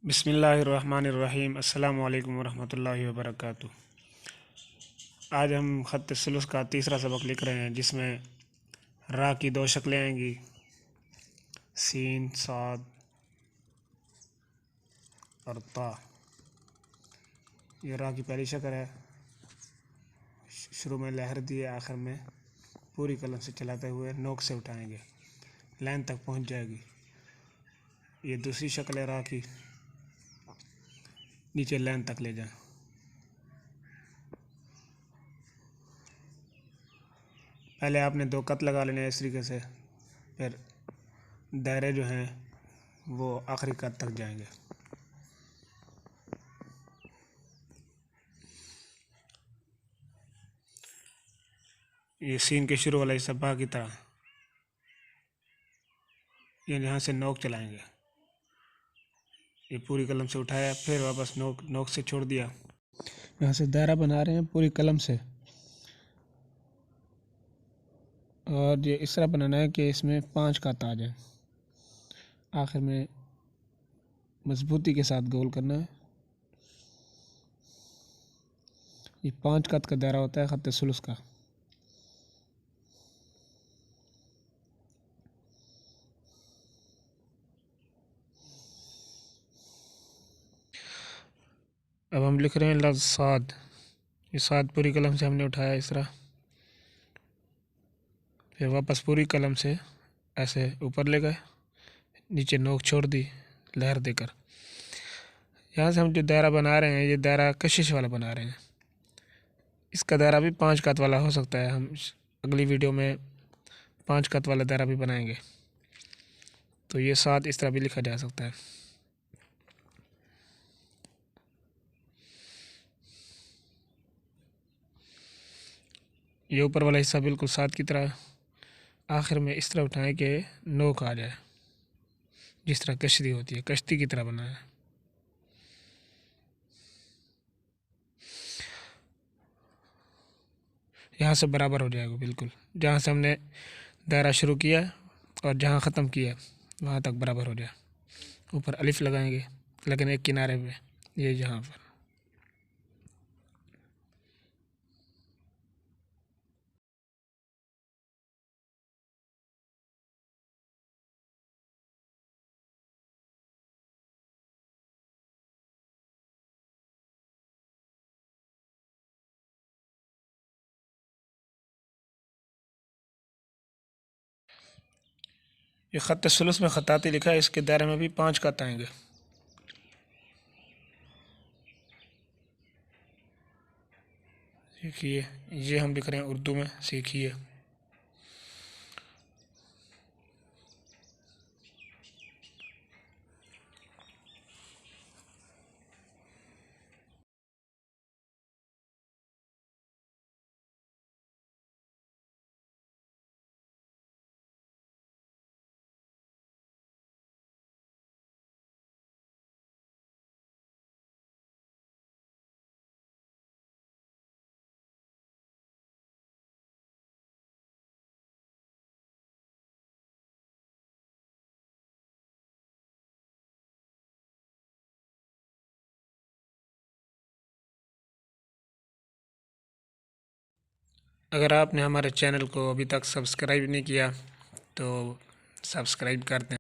बिस्मिल्लाहिर्रहमानिर्रहीम। अस्सलामु अलैकुम वरहमतुल्लाहि वबरकातुह। आज हम ख़त सुलूस का तीसरा सबक लिख रहे हैं, जिसमें रा की दो शक्लें आएंगी, सीन, साद और ता। ये रा की पहली शक्ल है। शुरू में लहर दिए, आखिर में पूरी कलम से चलाते हुए नोक से उठाएंगे, लाइन तक पहुंच जाएगी। ये दूसरी शक्ल है रा की, नीचे लाइन तक ले जाएं। पहले आपने दो कत लगा लेने इस तरीके से, फिर दायरे जो हैं वो आखिरी कत तक जाएंगे। ये सीन के शुरू वाला हिस्सा बा की तरह, ये यहाँ से नोक चलाएंगे। ये पूरी कलम से उठाया, फिर वापस नोक से छोड़ दिया। यहाँ से दायरा बना रहे हैं पूरी कलम से, और ये इस तरह बनाना है कि इसमें 5 कत आ जाए। आखिर में मजबूती के साथ गोल करना है। ये 5 कत का दायरा होता है ख़त सुलूस का। अब हम लिख रहे हैं लफ्ज़ साद। ये साद पूरी कलम से हमने उठाया इस तरह, फिर वापस पूरी कलम से ऐसे ऊपर ले गए, नीचे नोक छोड़ दी लहर देकर। यहाँ से हम जो दायरा बना रहे हैं, ये दायरा कशिश वाला बना रहे हैं। इसका दायरा भी 5 कत वाला हो सकता है। हम अगली वीडियो में 5 कत वाला दायरा भी बनाएंगे। तो ये साद इस तरह भी लिखा जा सकता है। ये ऊपर वाला हिस्सा बिल्कुल साद की तरह, आखिर में इस तरह उठाएं कि नोक आ जाए, जिस तरह कश्ती होती है, कश्ती की तरह बनाया। यहाँ से बराबर हो जाएगा बिल्कुल, जहाँ से हमने दायरा शुरू किया और जहाँ ख़त्म किया वहाँ तक बराबर हो जाए। ऊपर अलिफ लगाएंगे, लेकिन एक किनारे पे, ये जहाँ पर। ये ख़त सुलूस में ख़ताती लिखा है, इसके दायरे में भी 5 कत आएंगे। देखिए, ये हम लिख रहे हैं उर्दू में, सीखिए। अगर आपने हमारे चैनल को अभी तक सब्सक्राइब नहीं किया तो सब्सक्राइब कर दें।